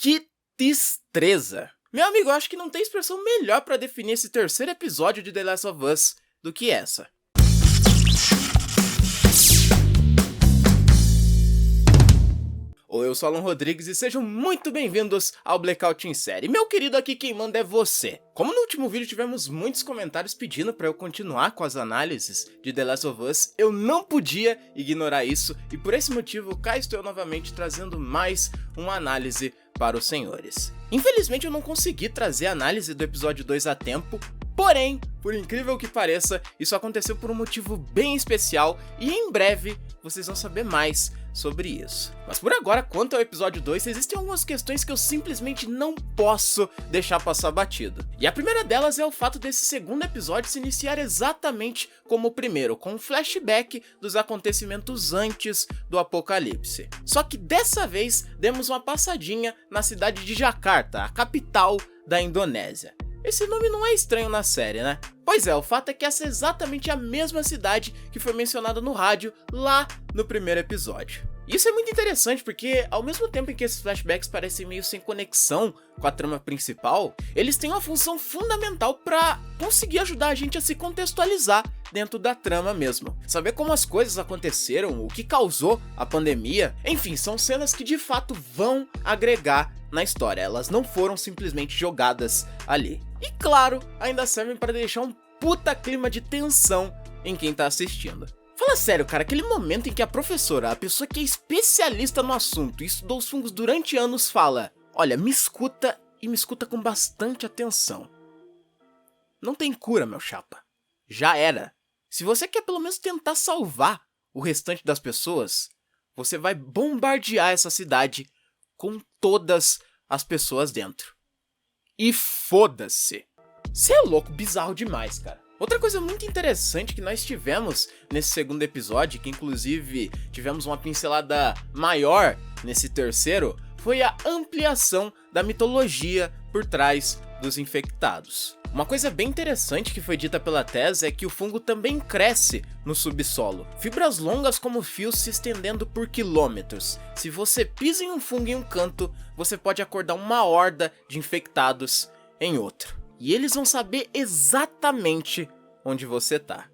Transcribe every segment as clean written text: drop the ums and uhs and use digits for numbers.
Que destreza! Meu amigo, eu acho que não tem expressão melhor pra definir esse terceiro episódio de The Last of Us do que essa. Oi, eu sou Alan Rodrigues e sejam muito bem-vindos ao Blackout em Série. Meu querido, aqui quem manda é você. Como no último vídeo tivemos muitos comentários pedindo pra eu continuar com as análises de The Last of Us, eu não podia ignorar isso e por esse motivo cá estou eu novamente trazendo mais uma análise para os senhores. Infelizmente eu não consegui trazer a análise do episódio 2 a tempo, porém, por incrível que pareça, isso aconteceu por um motivo bem especial e em breve vocês vão saber mais sobre isso. Mas por agora, quanto ao episódio 2, existem algumas questões que eu simplesmente não posso deixar passar batido. E a primeira delas é o fato desse segundo episódio se iniciar exatamente como o primeiro, com um flashback dos acontecimentos antes do apocalipse. Só que dessa vez, demos uma passadinha na cidade de Jakarta, a capital da Indonésia. Esse nome não é estranho na série, né? Pois é, o fato é que essa é exatamente a mesma cidade que foi mencionada no rádio lá no primeiro episódio. Isso é muito interessante porque, ao mesmo tempo em que esses flashbacks parecem meio sem conexão com a trama principal, eles têm uma função fundamental para conseguir ajudar a gente a se contextualizar dentro da trama mesmo. Saber como as coisas aconteceram, o que causou a pandemia, enfim, são cenas que de fato vão agregar na história, elas não foram simplesmente jogadas ali. E claro, ainda servem para deixar um puta clima de tensão em quem tá assistindo. Fala sério, cara, aquele momento em que a professora, a pessoa que é especialista no assunto e estudou os fungos durante anos, fala: olha, me escuta e me escuta com bastante atenção. Não tem cura, meu chapa. Já era. Se você quer pelo menos tentar salvar o restante das pessoas, você vai bombardear essa cidade com todas as pessoas dentro. E foda-se. Cê é louco, bizarro demais, cara. Outra coisa muito interessante que nós tivemos nesse segundo episódio, que inclusive tivemos uma pincelada maior nesse terceiro, foi a ampliação da mitologia por trás dos infectados. Uma coisa bem interessante que foi dita pela Tess é que o fungo também cresce no subsolo. Fibras longas como fios se estendendo por quilômetros. Se você pisa em um fungo em um canto, você pode acordar uma horda de infectados em outro. E eles vão saber exatamente onde você tá.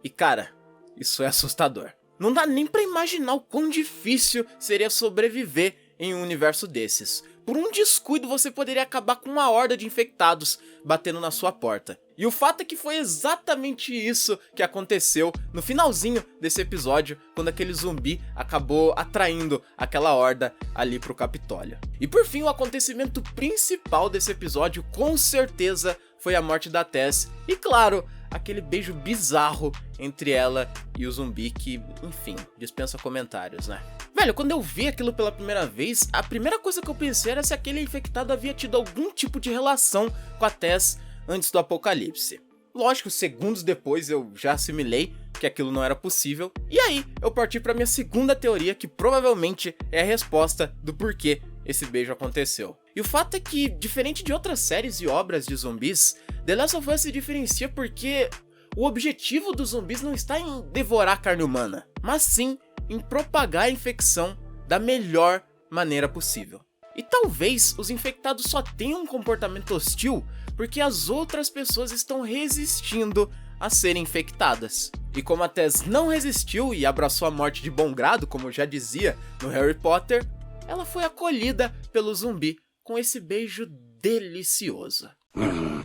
E cara, isso é assustador. Não dá nem pra imaginar o quão difícil seria sobreviver em um universo desses. Por um descuido você poderia acabar com uma horda de infectados batendo na sua porta. E o fato é que foi exatamente isso que aconteceu no finalzinho desse episódio, quando aquele zumbi acabou atraindo aquela horda ali pro Capitólio. E por fim, o acontecimento principal desse episódio com certeza foi a morte da Tess e, claro, aquele beijo bizarro entre ela e o zumbi que, enfim, dispensa comentários, né? Velho, quando eu vi aquilo pela primeira vez, a primeira coisa que eu pensei era se aquele infectado havia tido algum tipo de relação com a Tess antes do apocalipse. Lógico, segundos depois eu já assimilei que aquilo não era possível, e aí eu parti para minha segunda teoria, que provavelmente é a resposta do porquê esse beijo aconteceu. E o fato é que, diferente de outras séries e obras de zumbis, The Last of Us se diferencia porque o objetivo dos zumbis não está em devorar carne humana, mas sim em propagar a infecção da melhor maneira possível. E talvez os infectados só tenham um comportamento hostil porque as outras pessoas estão resistindo a serem infectadas. E como a Tess não resistiu e abraçou a morte de bom grado, como já dizia no Harry Potter, ela foi acolhida pelo zumbi com esse beijo delicioso.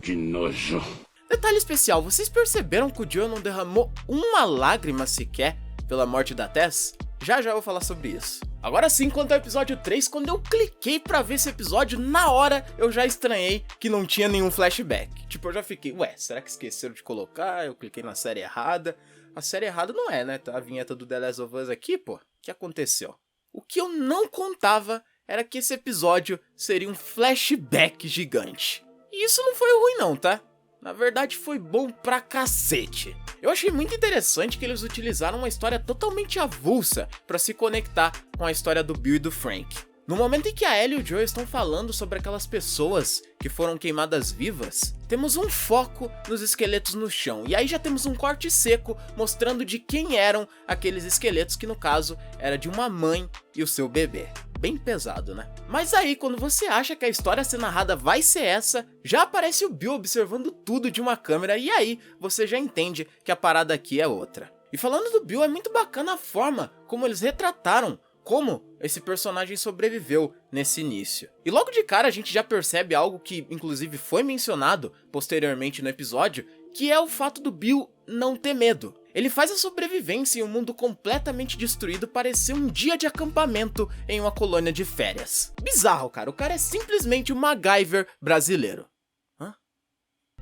Que nojo. Detalhe especial, vocês perceberam que o Joel não derramou uma lágrima sequer pela morte da Tess? Já vou falar sobre isso. Agora sim, quanto ao episódio 3, quando eu cliquei pra ver esse episódio, na hora eu já estranhei que não tinha nenhum flashback. Tipo, eu já fiquei, ué, será que esqueceram de colocar? Eu cliquei na série errada. A série errada não é, né? Tá a vinheta do The Last of Us aqui, pô. O que aconteceu? O que eu não contava era que esse episódio seria um flashback gigante. E isso não foi ruim não, tá? Na verdade foi bom pra cacete. Eu achei muito interessante que eles utilizaram uma história totalmente avulsa pra se conectar com a história do Bill e do Frank. No momento em que a Ellie e o Joel estão falando sobre aquelas pessoas que foram queimadas vivas, temos um foco nos esqueletos no chão, e aí já temos um corte seco mostrando de quem eram aqueles esqueletos, que no caso era de uma mãe e o seu bebê. bem pesado, né? Mas aí, quando você acha que a história a ser narrada vai ser essa, já aparece o Bill observando tudo de uma câmera e aí você já entende que a parada aqui é outra. E falando do Bill, é muito bacana a forma como eles retrataram como esse personagem sobreviveu nesse início. E logo de cara a gente já percebe algo que inclusive foi mencionado posteriormente no episódio, que é o fato do Bill não ter medo. Ele faz a sobrevivência em um mundo completamente destruído parecer um dia de acampamento em uma colônia de férias. Bizarro, cara, o cara é simplesmente o MacGyver brasileiro.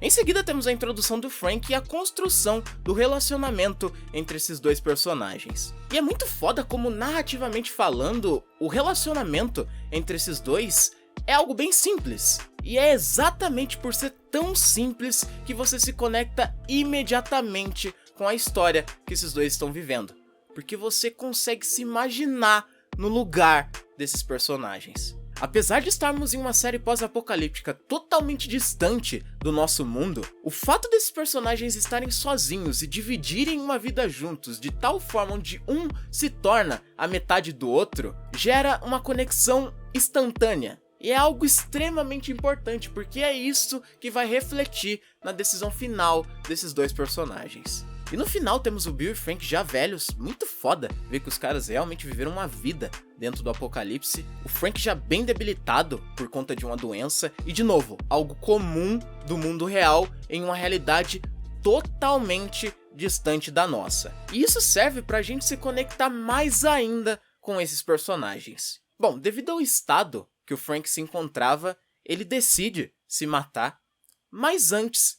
Em seguida temos a introdução do Frank e a construção do relacionamento entre esses dois personagens. E é muito foda como, narrativamente falando, o relacionamento entre esses dois é algo bem simples. E é exatamente por ser tão simples que você se conecta imediatamente com a história que esses dois estão vivendo. Porque você consegue se imaginar no lugar desses personagens. Apesar de estarmos em uma série pós-apocalíptica totalmente distante do nosso mundo, o fato desses personagens estarem sozinhos e dividirem uma vida juntos de tal forma onde um se torna a metade do outro, gera uma conexão instantânea. E é algo extremamente importante, porque é isso que vai refletir na decisão final desses dois personagens. E no final temos o Bill e Frank já velhos, muito foda ver que os caras realmente viveram uma vida dentro do apocalipse. O Frank já bem debilitado por conta de uma doença e, de novo, algo comum do mundo real em uma realidade totalmente distante da nossa. E isso serve pra gente se conectar mais ainda com esses personagens. Bom, devido ao estado que o Frank se encontrava, ele decide se matar, mas antes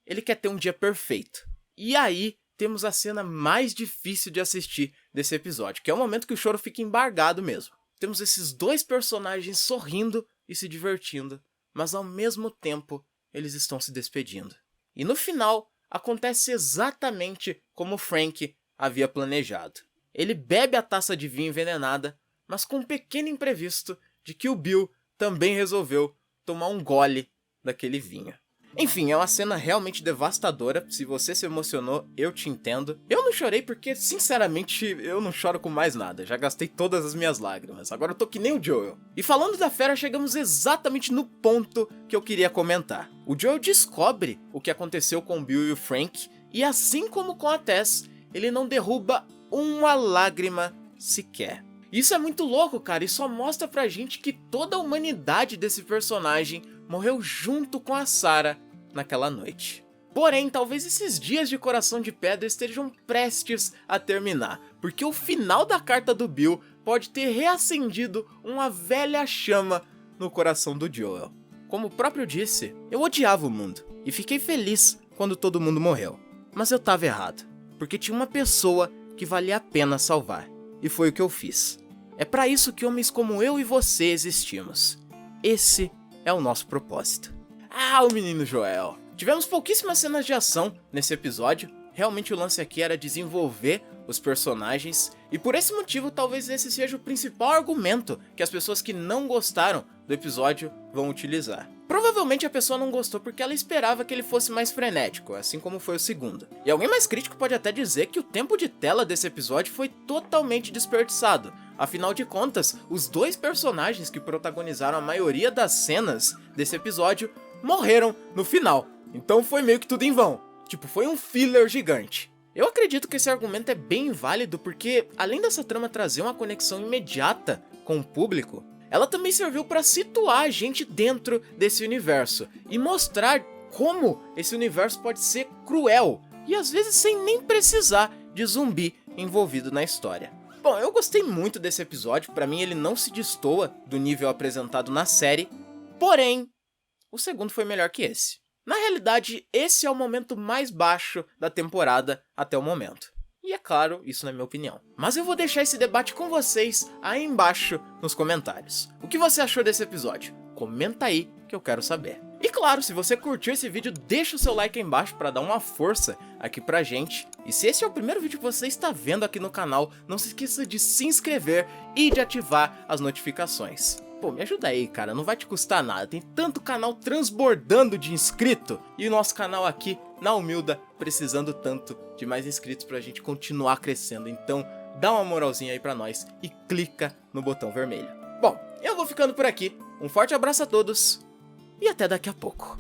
ele quer ter um dia perfeito. E aí temos a cena mais difícil de assistir desse episódio, que é o momento que o choro fica embargado mesmo. Temos esses dois personagens sorrindo e se divertindo, mas ao mesmo tempo eles estão se despedindo. E no final acontece exatamente como Frank havia planejado. Ele bebe a taça de vinho envenenada, mas com um pequeno imprevisto de que o Bill também resolveu tomar um gole daquele vinho. Enfim, é uma cena realmente devastadora. Se você se emocionou, eu te entendo. Eu não chorei porque, sinceramente, eu não choro com mais nada. Já gastei todas as minhas lágrimas. Agora eu tô que nem o Joel. E falando da fera, chegamos exatamente no ponto que eu queria comentar. O Joel descobre o que aconteceu com o Bill e o Frank, e assim como com a Tess, ele não derruba uma lágrima sequer. Isso é muito louco, cara, e só mostra pra gente que toda a humanidade desse personagem morreu junto com a Sarah naquela noite. Porém, talvez esses dias de coração de pedra estejam prestes a terminar, porque o final da carta do Bill pode ter reacendido uma velha chama no coração do Joel. Como o próprio disse, eu odiava o mundo e fiquei feliz quando todo mundo morreu. Mas eu tava errado, porque tinha uma pessoa que valia a pena salvar, e foi o que eu fiz. É pra isso que homens como eu e você existimos. Esse é o nosso propósito. Ah, o menino Joel. Tivemos pouquíssimas cenas de ação nesse episódio. Realmente o lance aqui era desenvolver os personagens. E por esse motivo, talvez esse seja o principal argumento que as pessoas que não gostaram do episódio vão utilizar. Provavelmente a pessoa não gostou porque ela esperava que ele fosse mais frenético, assim como foi o segundo. E alguém mais crítico pode até dizer que o tempo de tela desse episódio foi totalmente desperdiçado. Afinal de contas, os dois personagens que protagonizaram a maioria das cenas desse episódio morreram no final. Então foi meio que tudo em vão. Tipo, foi um filler gigante. Eu acredito que esse argumento é bem válido porque, além dessa trama trazer uma conexão imediata com o público, ela também serviu para situar a gente dentro desse universo e mostrar como esse universo pode ser cruel e às vezes sem nem precisar de zumbi envolvido na história. Bom, eu gostei muito desse episódio, pra mim ele não se destoa do nível apresentado na série, porém, o segundo foi melhor que esse. Na realidade, esse é o momento mais baixo da temporada até o momento. E é claro, isso na minha opinião. Mas eu vou deixar esse debate com vocês aí embaixo nos comentários. O que você achou desse episódio? Comenta aí que eu quero saber. E claro, se você curtiu esse vídeo, deixa o seu like aí embaixo para dar uma força aqui pra gente. E se esse é o primeiro vídeo que você está vendo aqui no canal, não se esqueça de se inscrever e de ativar as notificações. Pô, me ajuda aí, cara, não vai te custar nada, tem tanto canal transbordando de inscrito e o nosso canal aqui, na Humilda, precisando tanto de mais inscritos pra gente continuar crescendo. Então, dá uma moralzinha aí pra nós e clica no botão vermelho. Bom, eu vou ficando por aqui. Um forte abraço a todos e até daqui a pouco.